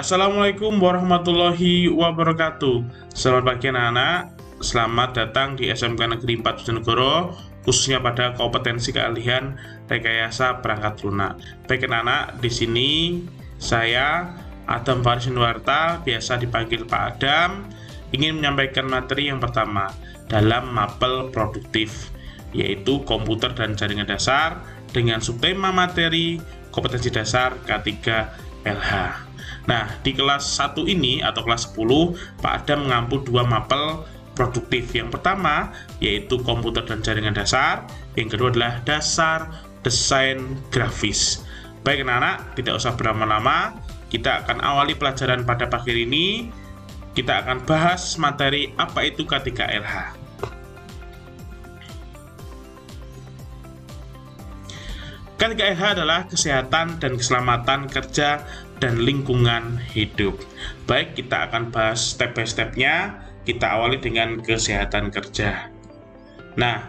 Assalamualaikum warahmatullahi wabarakatuh. Selamat pagi anak-anak. Selamat datang di SMK Negeri 4 Bojonegoro, khususnya pada kompetensi keahlian rekayasa perangkat lunak. Baik anak-anak, di sini saya Adam Faris Nuwarta, biasa dipanggil Pak Adam, ingin menyampaikan materi yang pertama dalam mapel produktif, yaitu komputer dan jaringan dasar dengan subtema materi kompetensi dasar K3 LH. Nah, di kelas 1 ini atau kelas 10, Pak Adam mengampu dua mapel produktif. Yang pertama yaitu komputer dan jaringan dasar, yang kedua adalah dasar desain grafis. Baik anak-anak, tidak usah berlama-lama, kita akan awali pelajaran pada pagi ini. Kita akan bahas materi apa itu K3LH. K3LH adalah kesehatan dan keselamatan kerja dan lingkungan hidup. Baik, kita akan bahas step by step-nya. Kita awali dengan kesehatan kerja. Nah,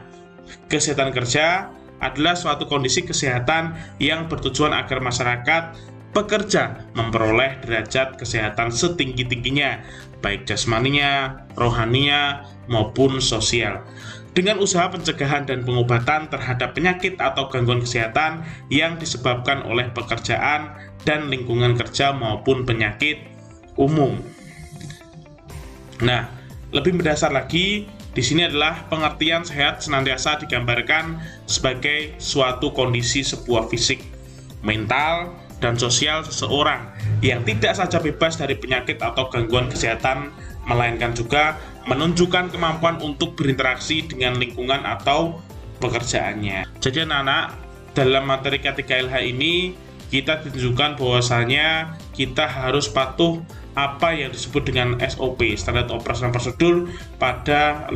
kesehatan kerja adalah suatu kondisi kesehatan yang bertujuan agar masyarakat pekerja memperoleh derajat kesehatan setinggi-tingginya, baik jasmaninya, rohaninya, maupun sosial, dengan usaha pencegahan dan pengobatan terhadap penyakit atau gangguan kesehatan yang disebabkan oleh pekerjaan dan lingkungan kerja maupun penyakit umum. Nah, lebih mendasar lagi, di sini adalah pengertian sehat senantiasa digambarkan sebagai suatu kondisi sebuah fisik, mental, dan sosial seseorang yang tidak saja bebas dari penyakit atau gangguan kesehatan, melainkan juga menunjukkan kemampuan untuk berinteraksi dengan lingkungan atau pekerjaannya. Jadi anak-anak, dalam materi K3LH ini kita ditunjukkan bahwasanya kita harus patuh apa yang disebut dengan SOP, standar operasional prosedur, pada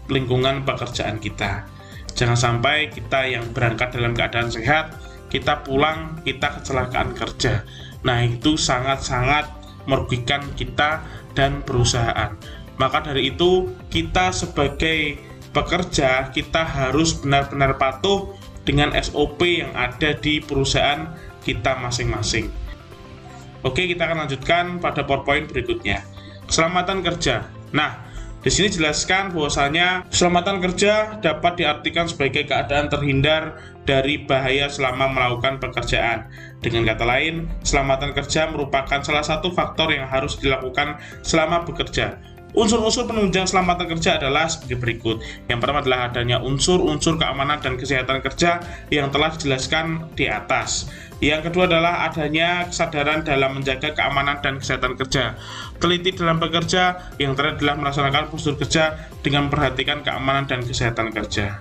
lingkungan pekerjaan kita. Jangan sampai kita yang berangkat dalam keadaan sehat, kita pulang, kita kecelakaan kerja. Nah, itu sangat-sangat merugikan kita dan perusahaan. Maka dari itu, kita sebagai pekerja, kita harus benar-benar patuh dengan SOP yang ada di perusahaan kita masing-masing. Oke, kita akan lanjutkan pada PowerPoint berikutnya. Keselamatan kerja. Nah, di sini jelaskan bahwasanya keselamatan kerja dapat diartikan sebagai keadaan terhindar dari bahaya selama melakukan pekerjaan. Dengan kata lain, keselamatan kerja merupakan salah satu faktor yang harus dilakukan selama bekerja. Unsur-unsur penunjang keselamatan kerja adalah sebagai berikut. Yang pertama adalah adanya unsur-unsur keamanan dan kesehatan kerja yang telah dijelaskan di atas. Yang kedua adalah adanya kesadaran dalam menjaga keamanan dan kesehatan kerja. Teliti dalam bekerja. Yang terakhir adalah melaksanakan prosedur kerja dengan memperhatikan keamanan dan kesehatan kerja.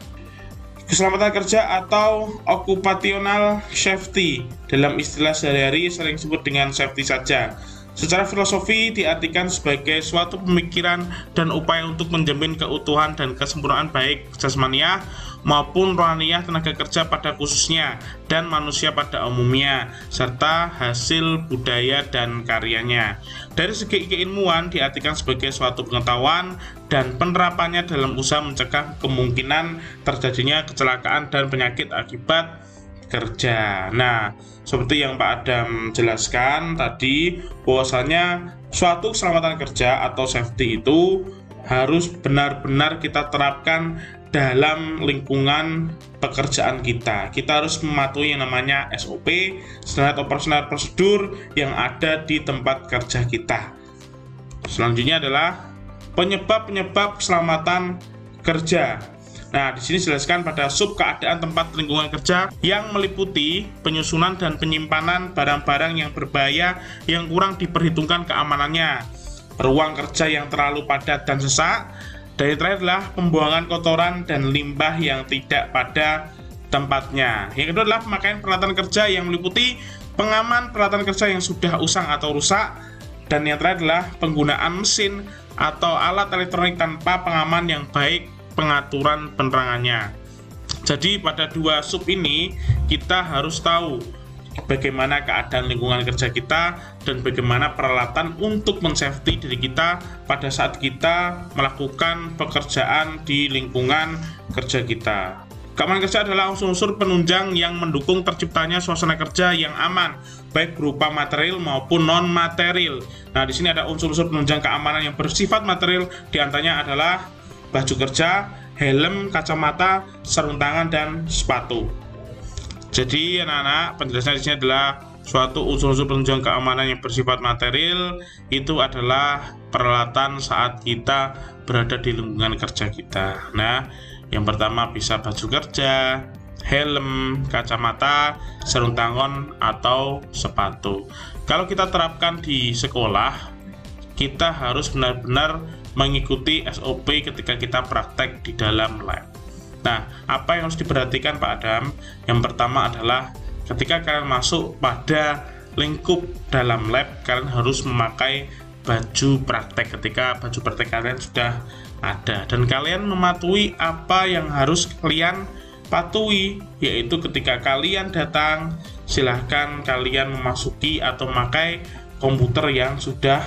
Keselamatan kerja atau occupational safety dalam istilah sehari-hari sering disebut dengan safety saja. Secara filosofi diartikan sebagai suatu pemikiran dan upaya untuk menjamin keutuhan dan kesempurnaan baik jasmaniah maupun rohaniah tenaga kerja pada khususnya dan manusia pada umumnya, serta hasil budaya dan karyanya. Dari segi keilmuan diartikan sebagai suatu pengetahuan dan penerapannya dalam usaha mencegah kemungkinan terjadinya kecelakaan dan penyakit akibat kerja. Nah, seperti yang Pak Adam jelaskan tadi, bahwasanya suatu keselamatan kerja atau safety itu harus benar-benar kita terapkan dalam lingkungan pekerjaan kita. Kita harus mematuhi yang namanya SOP, standar operasional prosedur yang ada di tempat kerja kita. Selanjutnya adalah penyebab-penyebab keselamatan kerja. Nah, di sini dijelaskan pada sub keadaan tempat lingkungan kerja yang meliputi penyusunan dan penyimpanan barang-barang yang berbahaya yang kurang diperhitungkan keamanannya, ruang kerja yang terlalu padat dan sesak, dan yang terakhir adalah pembuangan kotoran dan limbah yang tidak pada tempatnya. Yang kedua adalah pemakaian peralatan kerja yang meliputi pengaman peralatan kerja yang sudah usang atau rusak, dan yang terakhir adalah penggunaan mesin atau alat elektronik tanpa pengaman yang baik, pengaturan penerangannya. Jadi pada dua sub ini kita harus tahu bagaimana keadaan lingkungan kerja kita dan bagaimana peralatan untuk men-safety diri kita pada saat kita melakukan pekerjaan di lingkungan kerja kita. Keamanan kerja adalah unsur-unsur penunjang yang mendukung terciptanya suasana kerja yang aman, baik berupa material maupun non-material. Nah, di sini ada unsur-unsur penunjang keamanan yang bersifat material, diantaranya adalah baju kerja, helm, kacamata, sarung tangan, dan sepatu. Jadi, anak-anak, penjelasan di sini adalah suatu unsur-unsur penunjang keamanan yang bersifat material itu adalah peralatan saat kita berada di lingkungan kerja kita. Nah, yang pertama bisa baju kerja, helm, kacamata, sarung tangan, atau sepatu. Kalau kita terapkan di sekolah, kita harus benar-benar mengikuti SOP ketika kita praktek di dalam lab. Nah, apa yang harus diperhatikan Pak Adam? Yang pertama adalah ketika kalian masuk pada lingkup dalam lab, kalian harus memakai baju praktek ketika baju praktek kalian sudah ada, dan kalian mematuhi apa yang harus kalian patuhi, yaitu ketika kalian datang silahkan kalian memasuki atau memakai komputer yang sudah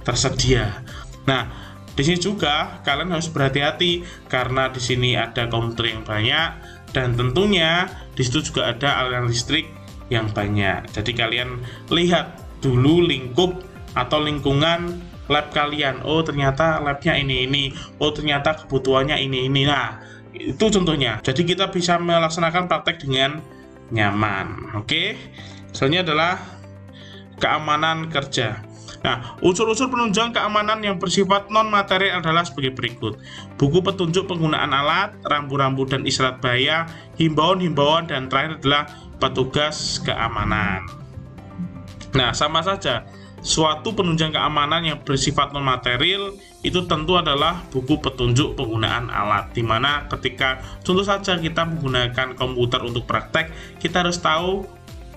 tersedia. Nah, di sini juga kalian harus berhati-hati karena di sini ada komputer yang banyak dan tentunya di situ juga ada aliran listrik yang banyak. Jadi kalian lihat dulu lingkup atau lingkungan lab kalian. Oh, ternyata labnya ini. Oh, ternyata kebutuhannya ini. Nah, itu contohnya. Jadi kita bisa melaksanakan praktek dengan nyaman. Oke. Selanjutnya adalah keamanan kerja. Nah, unsur-unsur penunjang keamanan yang bersifat non-material adalah sebagai berikut: buku petunjuk penggunaan alat, rambu-rambu dan isyarat bahaya, himbauan-himbauan, dan terakhir adalah petugas keamanan. Nah, sama saja. Suatu penunjang keamanan yang bersifat non-material itu tentu adalah buku petunjuk penggunaan alat, dimana ketika contoh saja kita menggunakan komputer untuk praktek, kita harus tahu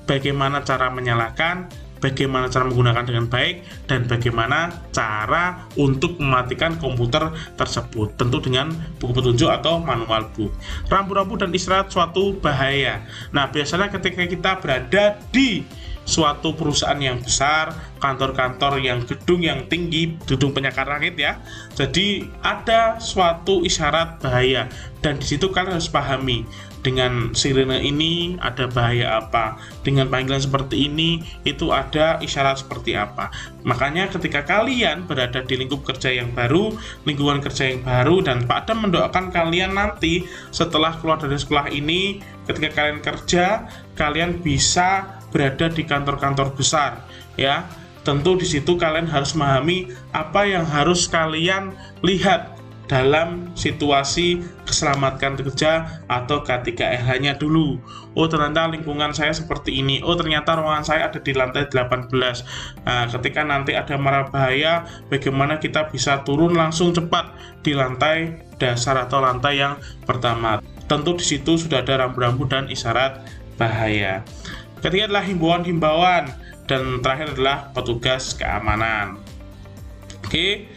bagaimana cara menyalakan, bagaimana cara menggunakan dengan baik, dan bagaimana cara untuk mematikan komputer tersebut, tentu dengan buku petunjuk atau manual book. Rambu-rambu dan isyarat suatu bahaya. Nah, biasanya ketika kita berada di suatu perusahaan yang besar, kantor-kantor yang gedung yang tinggi, gedung penyakar langit ya. Jadi ada suatu isyarat bahaya dan di situ kalian harus pahami dengan sirene ini ada bahaya apa, dengan panggilan seperti ini itu ada isyarat seperti apa. Makanya ketika kalian berada di lingkup kerja yang baru, lingkungan kerja yang baru, dan Pak Adam mendoakan kalian nanti setelah keluar dari sekolah ini, ketika kalian kerja, kalian bisa berada di kantor-kantor besar ya. Tentu di situ kalian harus memahami apa yang harus kalian lihat dalam situasi keselamatan kerja atau K3RH-nya dulu. Oh, ternyata lingkungan saya seperti ini. Oh, ternyata ruangan saya ada di lantai 18. Nah, ketika nanti ada mara bahaya, bagaimana kita bisa turun langsung cepat di lantai dasar atau lantai yang pertama. Tentu di situ sudah ada rambu-rambu dan isyarat bahaya. Ketiga adalah himbauan-himbauan, dan terakhir adalah petugas keamanan. Oke,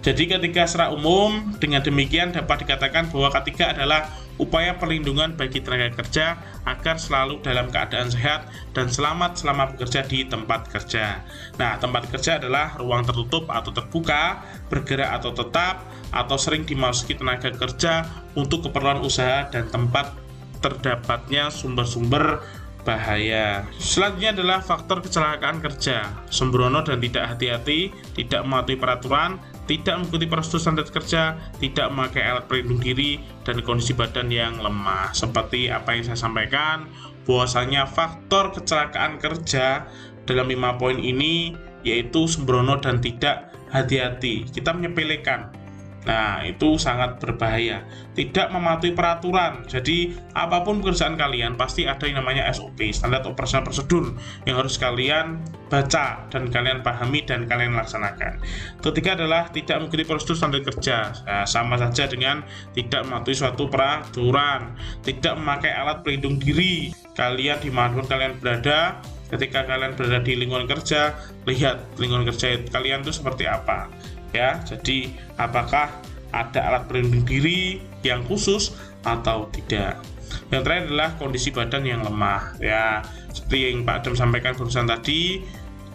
jadi ketika secara umum dengan demikian dapat dikatakan bahwa ketiga adalah upaya perlindungan bagi tenaga kerja agar selalu dalam keadaan sehat dan selamat selama bekerja di tempat kerja. Nah, tempat kerja adalah ruang tertutup atau terbuka, bergerak atau tetap, atau sering dimasuki tenaga kerja untuk keperluan usaha dan tempat terdapatnya sumber-sumber bahaya. Selanjutnya adalah faktor kecelakaan kerja: sembrono dan tidak hati-hati, tidak mematuhi peraturan, tidak mengikuti prosedur standar kerja, tidak memakai alat pelindung diri, dan kondisi badan yang lemah. Seperti apa yang saya sampaikan, bahwasanya faktor kecelakaan kerja dalam 5 poin ini yaitu sembrono dan tidak hati-hati. Kita menyepelekan. Nah, itu sangat berbahaya. Tidak mematuhi peraturan. Jadi, apapun pekerjaan kalian pasti ada yang namanya SOP, standar operasional prosedur, yang harus kalian baca dan kalian pahami dan kalian laksanakan. Ketiga adalah tidak mengikuti prosedur standar kerja. Nah, sama saja dengan tidak mematuhi suatu peraturan, tidak memakai alat pelindung diri. Kalian dimanapun kalian berada, ketika kalian berada di lingkungan kerja, lihat lingkungan kerja kalian itu seperti apa. Ya, jadi apakah ada alat pelindung diri yang khusus atau tidak. Yang terakhir adalah kondisi badan yang lemah. Ya, seperti yang Pak Adam sampaikan barusan tadi,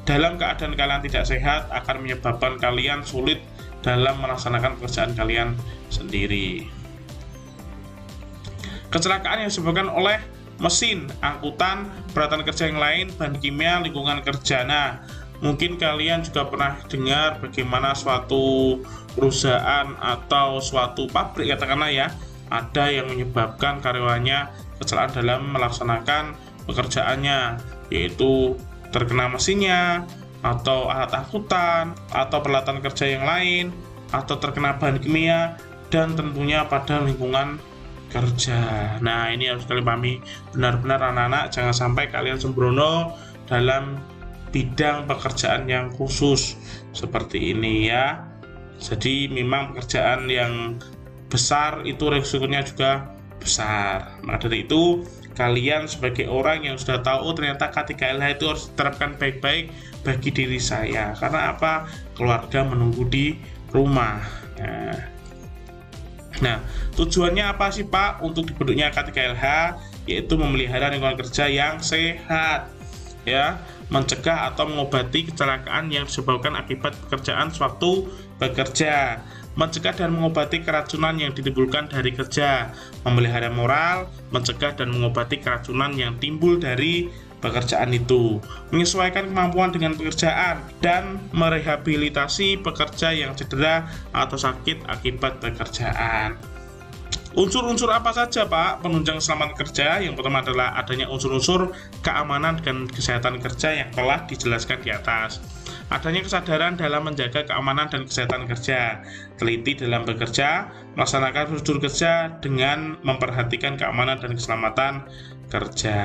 dalam keadaan kalian tidak sehat akan menyebabkan kalian sulit dalam melaksanakan pekerjaan kalian sendiri. Kecelakaan yang disebabkan oleh mesin, angkutan, peralatan kerja yang lain, bahan kimia, lingkungan kerja. Nah, mungkin kalian juga pernah dengar bagaimana suatu perusahaan atau suatu pabrik katakanlah ya, ada yang menyebabkan karyawannya kecelakaan dalam melaksanakan pekerjaannya, yaitu terkena mesinnya, atau alat angkutan, atau peralatan kerja yang lain, atau terkena bahan kimia, dan tentunya pada lingkungan kerja. Nah, ini harus kalian pahami benar-benar anak-anak, jangan sampai kalian sembrono dalam bidang pekerjaan yang khusus seperti ini ya. Jadi memang pekerjaan yang besar itu resikonya juga besar. Maka dari itu kalian sebagai orang yang sudah tahu ternyata K3LH itu harus diterapkan baik-baik bagi diri saya. Karena apa? Keluarga menunggu di rumah. Nah, tujuannya apa sih Pak untuk dibentuknya K3LH? Yaitu memelihara lingkungan kerja yang sehat, ya, mencegah atau mengobati kecelakaan yang disebabkan akibat pekerjaan sewaktu bekerja, mencegah dan mengobati keracunan yang ditimbulkan dari kerja, memelihara moral, mencegah dan mengobati keracunan yang timbul dari pekerjaan itu, menyesuaikan kemampuan dengan pekerjaan, dan merehabilitasi pekerja yang cedera atau sakit akibat pekerjaan. Unsur-unsur apa saja Pak penunjang keselamatan kerja? Yang pertama adalah adanya unsur-unsur keamanan dan kesehatan kerja yang telah dijelaskan di atas. Adanya kesadaran dalam menjaga keamanan dan kesehatan kerja, teliti dalam bekerja, melaksanakan prosedur kerja dengan memperhatikan keamanan dan keselamatan kerja.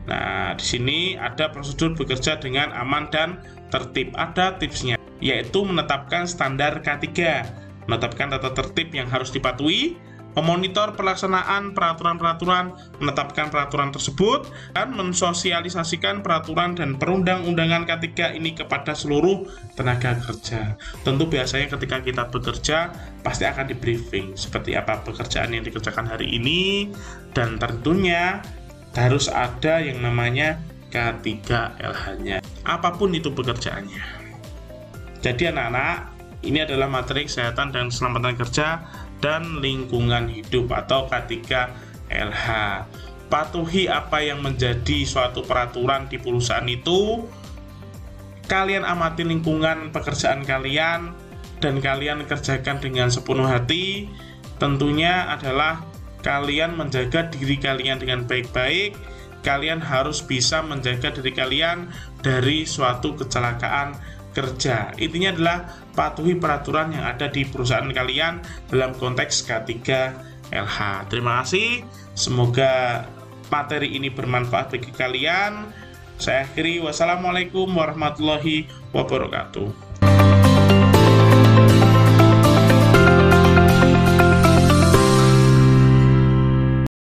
Nah, di sini ada prosedur bekerja dengan aman dan tertib. Ada tipsnya, yaitu menetapkan standar K3, menetapkan tata tertib yang harus dipatuhi, memonitor pelaksanaan peraturan-peraturan, menetapkan peraturan tersebut, dan mensosialisasikan peraturan dan perundang-undangan K3 ini kepada seluruh tenaga kerja. Tentu biasanya ketika kita bekerja, pasti akan di briefing seperti apa pekerjaan yang dikerjakan hari ini, dan tentunya harus ada yang namanya K3LH-nya, apapun itu pekerjaannya. Jadi anak-anak, ini adalah materi kesehatan dan keselamatan kerja dan lingkungan hidup atau K3LH. Patuhi apa yang menjadi suatu peraturan di perusahaan itu. Kalian amati lingkungan pekerjaan kalian dan kalian kerjakan dengan sepenuh hati. Tentunya adalah kalian menjaga diri kalian dengan baik-baik. Kalian harus bisa menjaga diri kalian dari suatu kecelakaan kerja. Intinya adalah patuhi peraturan yang ada di perusahaan kalian dalam konteks K3LH. Terima kasih. Semoga materi ini bermanfaat bagi kalian. Saya akhiri. Wassalamualaikum warahmatullahi wabarakatuh.